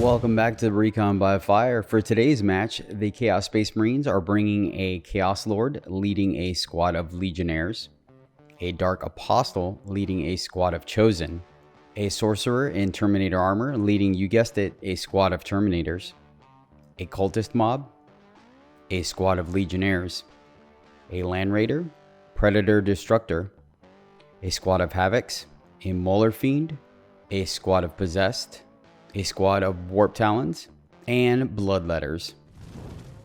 Welcome back to Recon by Fire. For today's match, the Chaos Space Marines are bringing a Chaos Lord leading a squad of Legionnaires, a Dark Apostle leading a squad of Chosen, a Sorcerer in Terminator armor leading, you guessed it, a squad of Terminators, a Cultist mob, a squad of Legionnaires, a Land Raider, Predator Destructor, a squad of Havocs, a Mauler Fiend, a squad of Possessed, a squad of Warp Talons, and Bloodletters.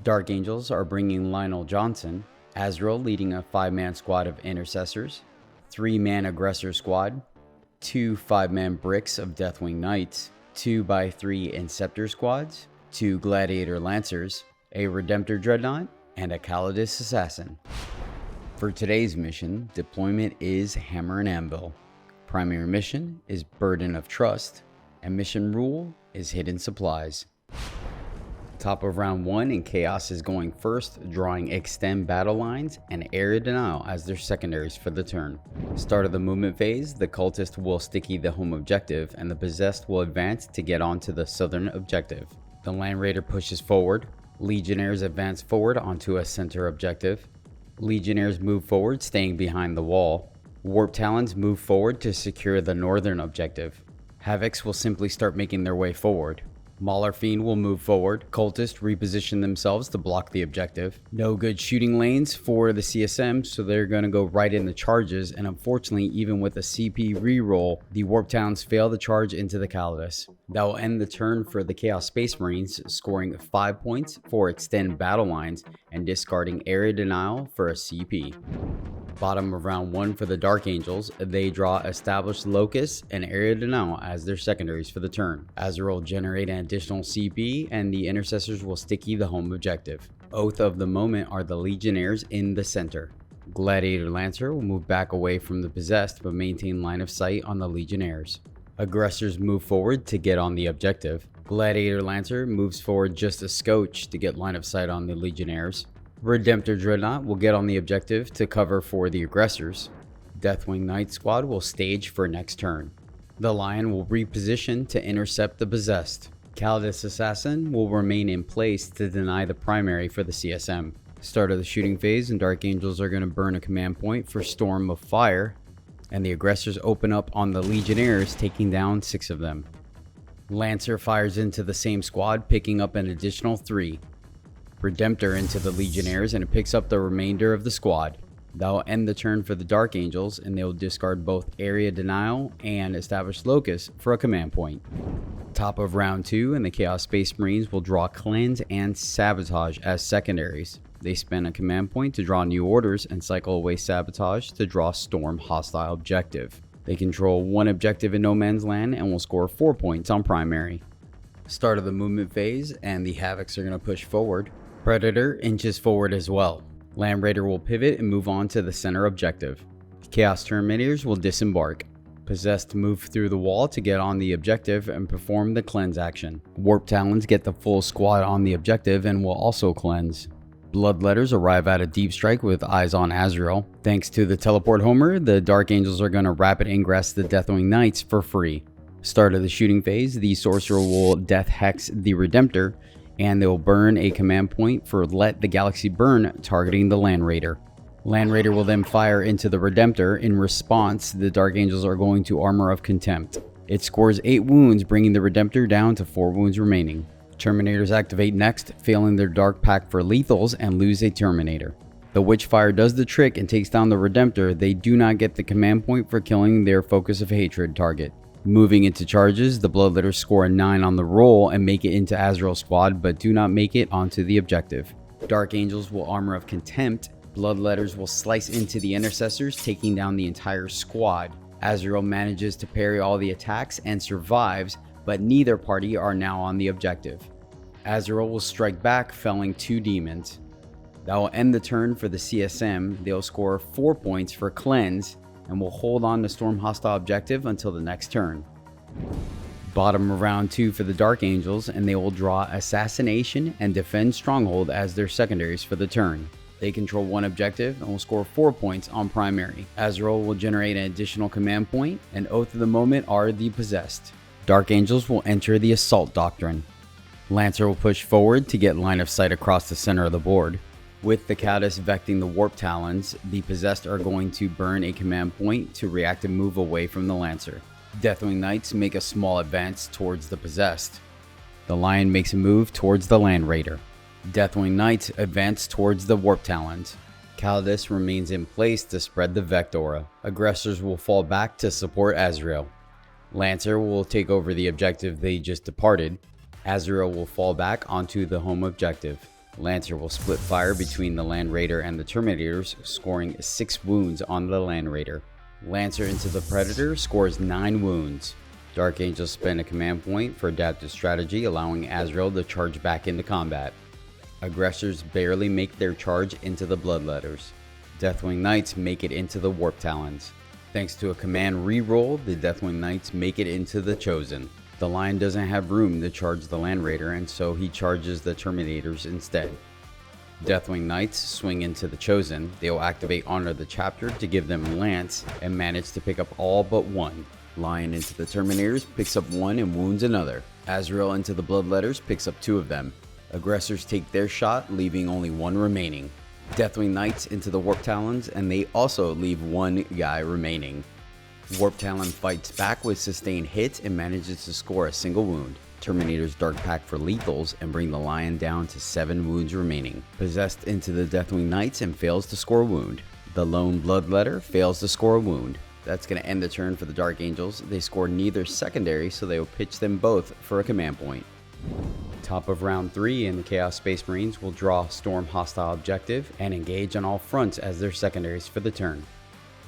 Dark Angels are bringing Lionel Johnson, Azrael leading a 5-man squad of Intercessors, 3-man Aggressor Squad, 2 5-man bricks of Deathwing Knights, 2x3 Inceptor Squads, 2 Gladiator Lancers, a Redemptor Dreadnought, and a Callidus Assassin. For today's mission, deployment is Hammer and Anvil. Primary mission is Burden of Trust, and mission rule is Hidden Supplies. Top of round 1 and Chaos is going first, drawing Extend Battle Lines and Area Denial as their secondaries for the turn. Start of the movement phase, the Cultist will sticky the home objective and the Possessed will advance to get onto the southern objective. The Land Raider pushes forward, Legionnaires advance forward onto a center objective. Legionnaires move forward, staying behind the wall. Warp Talons move forward to secure the northern objective. Havocs will simply start making their way forward. Mauler Fiend will move forward. Cultists reposition themselves to block the objective. No good shooting lanes for the CSM, so they're going to go right in the charges, and unfortunately, even with a CP reroll, the Warp Talons fail the charge into the Callidus. That will end the turn for the Chaos Space Marines, scoring 5 points for Extend Battle Lines and discarding Area Denial for a CP. Bottom of round 1 for the Dark Angels, they draw Established Locus and Area Denial as their secondaries for the turn. Azrael will generate an additional CP, and the Intercessors will sticky the home objective. Oath of the moment are the Legionnaires in the center. Gladiator Lancer will move back away from the Possessed but maintain line of sight on the Legionnaires. Aggressors move forward to get on the objective. Gladiator Lancer moves forward just a scotch to get line of sight on the Legionnaires. Redemptor Dreadnought will get on the objective to cover for the aggressors. Deathwing Knights squad will stage for next turn. The Lion will reposition to intercept the Possessed. Callidus Assassin will remain in place to deny the primary for the CSM. Start of the shooting phase, and Dark Angels are going to burn a command point for Storm of Fire, and the aggressors open up on the Legionnaires, taking down 6 of them. Lancer fires into the same squad, picking up an additional 3. Redemptor into the Legionnaires, and it picks up the remainder of the squad. That will end the turn for the Dark Angels, and they will discard both Area Denial and Established Locus for a command point. Top of round 2, and the Chaos Space Marines will draw Cleanse and Sabotage as secondaries. They spend a command point to draw New Orders and cycle away Sabotage to draw Storm Hostile Objective. They control 1 objective in No Man's Land and will score 4 points on primary. Start of the movement phase, and the Havocs are going to push forward. Predator inches forward as well. Land Raider will pivot and move on to the center objective. Chaos Terminators will disembark. Possessed move through the wall to get on the objective and perform the cleanse action. Warp Talons get the full squad on the objective and will also cleanse. Bloodletters arrive at a deep strike with eyes on Azrael. Thanks to the teleport homer, the Dark Angels are going to rapid ingress the Deathwing Knights for free. Start of the shooting phase, the Sorcerer will Death Hex the Redemptor, and they will burn a command point for Let the Galaxy Burn, targeting the Land Raider. Land Raider will then fire into the Redemptor. In response, the Dark Angels are going to Armor of Contempt. It scores 8 wounds, bringing the Redemptor down to 4 wounds remaining. Terminators activate next, failing their Dark Pact for lethals, and lose a Terminator. The Witchfire does the trick and takes down the Redemptor. They do not get the command point for killing their Focus of Hatred target. Moving into charges, the Bloodletters score a 9 on the roll and make it into Azrael's squad, but do not make it onto the objective. Dark Angels will Armor of Contempt. Bloodletters will slice into the Intercessors, taking down the entire squad. Azrael manages to parry all the attacks and survives, but neither party are now on the objective. Azrael will strike back, felling 2 demons. That will end the turn for the CSM. They'll score 4 points for Cleanse, and will hold on to Storm Hostile Objective until the next turn. Bottom of round 2 for the Dark Angels, and they will draw Assassination and Defend Stronghold as their secondaries for the turn. They control 1 objective and will score 4 points on primary. Azrael will generate an additional command point, and Oath of the Moment are the Possessed. Dark Angels will enter the Assault Doctrine. Lancer will push forward to get line of sight across the center of the board. With the Callidus vecting the Warp Talons, the Possessed are going to burn a command point to react and move away from the Lancer. Deathwing Knights make a small advance towards the Possessed. The Lion makes a move towards the Land Raider. Deathwing Knights advance towards the Warp Talons. Callidus remains in place to spread the Vectora. Aggressors will fall back to support Azrael. Lancer will take over the objective they just departed. Azrael will fall back onto the home objective. Lancer will split fire between the Land Raider and the Terminators, scoring 6 wounds on the Land Raider. Lancer into the Predator scores 9 wounds. Dark Angels spend a command point for adaptive strategy, allowing Azrael to charge back into combat. Aggressors barely make their charge into the Bloodletters. Deathwing Knights make it into the Warp Talons. Thanks to a command reroll, the Deathwing Knights make it into the Chosen. The Lion doesn't have room to charge the Land Raider, and so he charges the Terminators instead. Deathwing Knights swing into the Chosen. They will activate Honor the Chapter to give them Lance and manage to pick up all but 1. Lion into the Terminators picks up 1 and wounds another. Azrael into the Bloodletters picks up 2 of them. Aggressors take their shot, leaving only 1 remaining. Deathwing Knights into the Warp Talons, and they also leave 1 guy remaining. Warp Talon fights back with sustained hits and manages to score a single wound. Terminators Dark Pack for lethals and bring the Lion down to 7 wounds remaining. Possessed into the Deathwing Knights and fails to score a wound. The lone Bloodletter fails to score a wound. That's going to end the turn for the Dark Angels. They scored neither secondary, so they will pitch them both for a command point. Top of round 3 in the Chaos Space Marines will draw Storm Hostile Objective and engage on all fronts as their secondaries for the turn.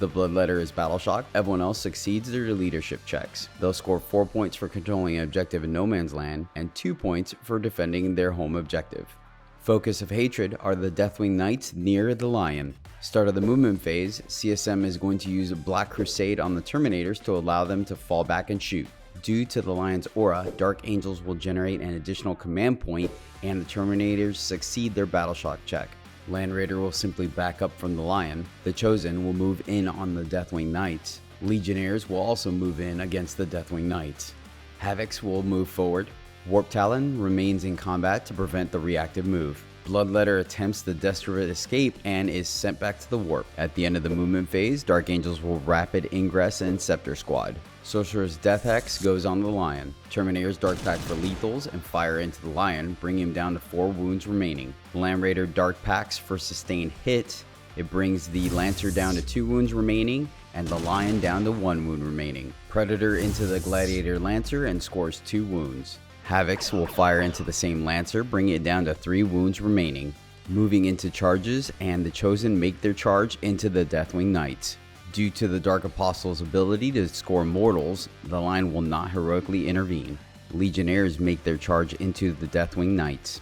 The Bloodletter is Battle Shock. Everyone else succeeds their leadership checks. They'll score 4 points for controlling an objective in no man's land and 2 points for defending their home objective. Focus of Hatred are the Deathwing Knights near the Lion. Start of the movement phase, CSM is going to use Black Crusade on the Terminators to allow them to fall back and shoot. Due to the Lion's aura, Dark Angels will generate an additional command point and the Terminators succeed their Battle Shock check. Land Raider will simply back up from the Lion. The Chosen will move in on the Deathwing Knights. Legionnaires will also move in against the Deathwing Knights. Havocs will move forward. Warp Talon remains in combat to prevent the reactive move. Bloodletter attempts the desperate escape and is sent back to the warp. At the end of the movement phase, Dark Angels will rapid ingress Inceptor Squad. Sorcerer's Death Hex goes on the Lion. Terminator's Dark Pack for lethals and fire into the Lion, bring him down to 4 wounds remaining. Land Raider Dark Packs for sustained hits. It brings the Lancer down to 2 wounds remaining and the Lion down to 1 wound remaining. Predator into the Gladiator Lancer and scores 2 wounds. Havocs will fire into the same Lancer, bringing it down to 3 wounds remaining. Moving into charges, and the Chosen make their charge into the Deathwing Knights. Due to the Dark Apostle's ability to score mortals, the line will not heroically intervene. Legionnaires make their charge into the Deathwing Knights.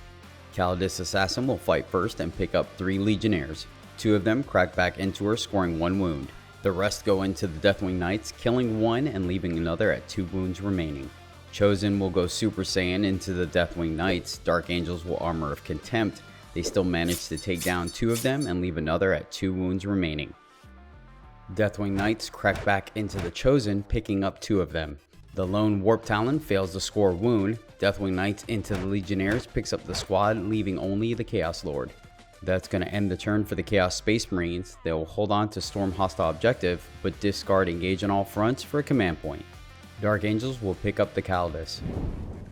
Callidus Assassin will fight first and pick up 3 Legionnaires. 2 of them crack back into her, scoring 1 wound. The rest go into the Deathwing Knights, killing 1 and leaving another at 2 wounds remaining. Chosen will go Super Saiyan into the Deathwing Knights. Dark Angels will Armor of Contempt. They still manage to take down 2 of them and leave another at 2 wounds remaining. Deathwing Knights crack back into the Chosen, picking up 2 of them. The lone Warp Talon fails to score a wound. Deathwing Knights into the Legionnaires picks up the squad, leaving only the Chaos Lord. That's going to end the turn for the Chaos Space Marines. They will hold on to Storm Hostile Objective, but discard Engage on all fronts for a command point. Dark Angels will pick up the Callidus.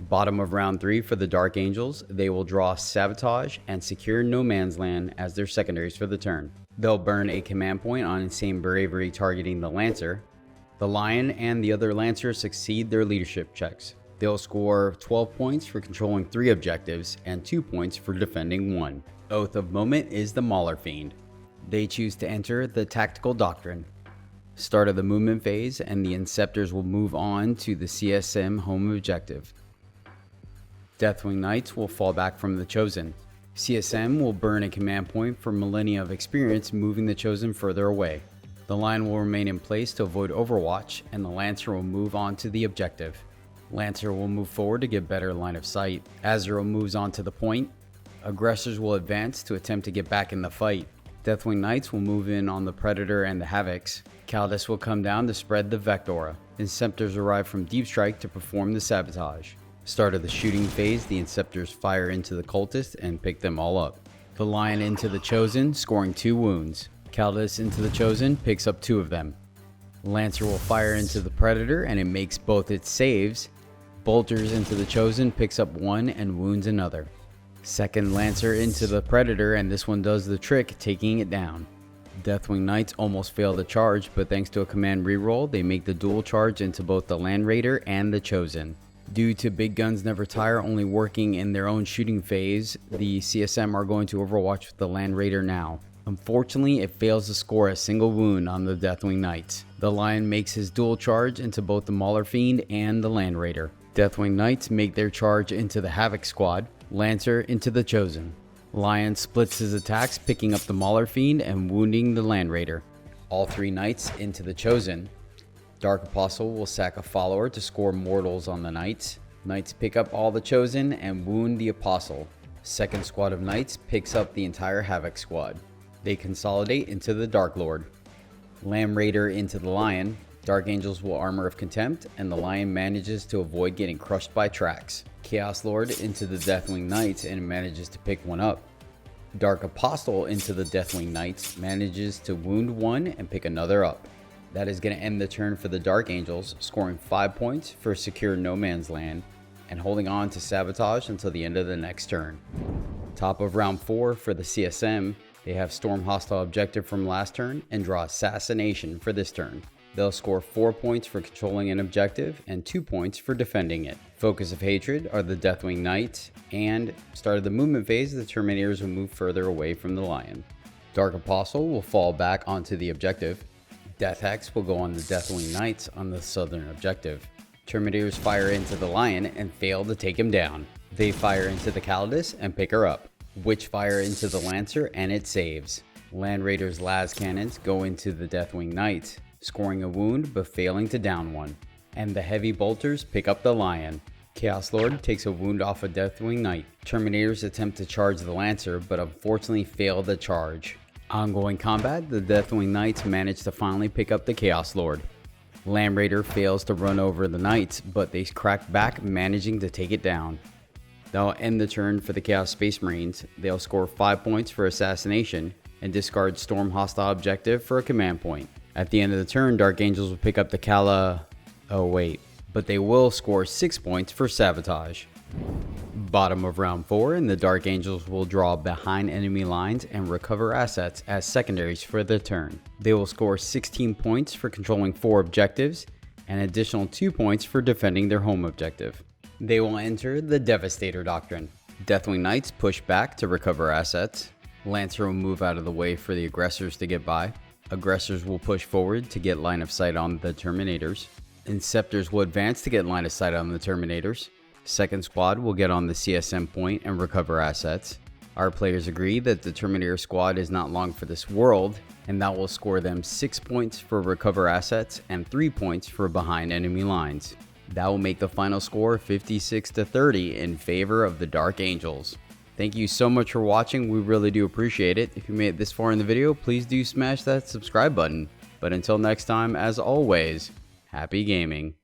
Bottom of round 3 for the Dark Angels, they will draw Sabotage and Secure No Man's Land as their secondaries for the turn. They'll burn a command point on Insane Bravery targeting the Lancer. The Lion and the other Lancer succeed their leadership checks. They'll score 12 points for controlling 3 objectives and 2 points for defending 1. Oath of Moment is the Mauler Fiend. They choose to enter the Tactical Doctrine. Start of the movement phase, and the Inceptors will move on to the CSM home objective. Deathwing Knights will fall back from the Chosen. CSM will burn a command point for Millennia of Experience, moving the Chosen further away. The Lion will remain in place to avoid Overwatch, and the Lancer will move on to the objective. Lancer will move forward to get better line of sight. Azrael moves on to the point. Aggressors will advance to attempt to get back in the fight. Deathwing Knights will move in on the Predator and the Havocs. Callidus will come down to spread the Vectora. Inceptors arrive from Deep Strike to perform the sabotage. Start of the shooting phase, the Inceptors fire into the Cultists and pick them all up. The Lion into the Chosen, scoring 2 wounds. Callidus into the Chosen, picks up 2 of them. Lancer will fire into the Predator and it makes both its saves. Bolters into the Chosen, picks up 1 and wounds another. Second Lancer into the Predator and this one does the trick, taking it down. Deathwing Knights almost fail the charge, but thanks to a command reroll, they make the dual charge into both the Land Raider and the Chosen. Due to Big Guns Never Tire only working in their own shooting phase, the CSM are going to overwatch with the Land Raider now. Unfortunately, it fails to score a single wound on the Deathwing Knights. The Lion makes his dual charge into both the Mauler Fiend and the Land Raider. Deathwing Knights make their charge into the Havoc Squad, Lancer into the Chosen. Lion splits his attacks, picking up the Mauler Fiend and wounding the Land Raider. All 3 Knights into the Chosen. Dark Apostle will sack a follower to score mortals on the Knights. Knights pick up all the Chosen and wound the Apostle. Second squad of Knights picks up the entire Havoc Squad. They consolidate into the Dark Lord. Land Raider into the Lion. Dark Angels will Armor of Contempt, and the Lion manages to avoid getting crushed by tracks. Chaos Lord into the Deathwing Knights and manages to pick one up. Dark Apostle into the Deathwing Knights manages to wound one and pick another up. That is going to end the turn for the Dark Angels, scoring 5 points for secure no man's land and holding on to sabotage until the end of the next turn. Top of round 4 for the CSM, they have Storm Hostile Objective from last turn and draw Assassination for this turn. They'll score 4 points for controlling an objective and 2 points for defending it. Focus of Hatred are the Deathwing Knights, and start of the movement phase, the Terminators will move further away from the Lion. Dark Apostle will fall back onto the objective. Death Hex will go on the Deathwing Knights on the southern objective. Terminators fire into the Lion and fail to take him down. They fire into the Callidus and pick her up. Witch fire into the Lancer and it saves. Land Raiders' las cannons go into the Deathwing Knights, scoring a wound but failing to down one. And the heavy bolters pick up the Lion. Chaos Lord takes a wound off a Deathwing Knight. Terminators attempt to charge the Lancer but unfortunately fail the charge. Ongoing combat, the Deathwing Knights manage to finally pick up the Chaos Lord. Land Raider fails to run over the Knights, but they crack back, managing to take it down. They'll end the turn for the Chaos Space Marines. They'll score 5 points for Assassination and discard Storm Hostile Objective for a command point. At the end of the turn, Dark Angels will pick up the but they will score 6 points for Sabotage. Bottom of round 4, and the Dark Angels will draw behind enemy lines and recover assets as secondaries for the turn. They will score 16 points for controlling 4 objectives, and an additional 2 points for defending their home objective. They will enter the Devastator Doctrine. Deathwing Knights push back to recover assets. Lancer will move out of the way for the aggressors to get by. Aggressors will push forward to get line of sight on the Terminators. Inceptors will advance to get line of sight on the Terminators. Second squad will get on the CSM point and recover assets. Our players agree that the Terminator squad is not long for this world, and that will score them 6 points for recover assets and 3 points for behind enemy lines. That will make the final score 56-30 in favor of the Dark Angels. Thank you so much for watching, we really do appreciate it. If you made it this far in the video, please do smash that subscribe button. But until next time, as always, happy gaming.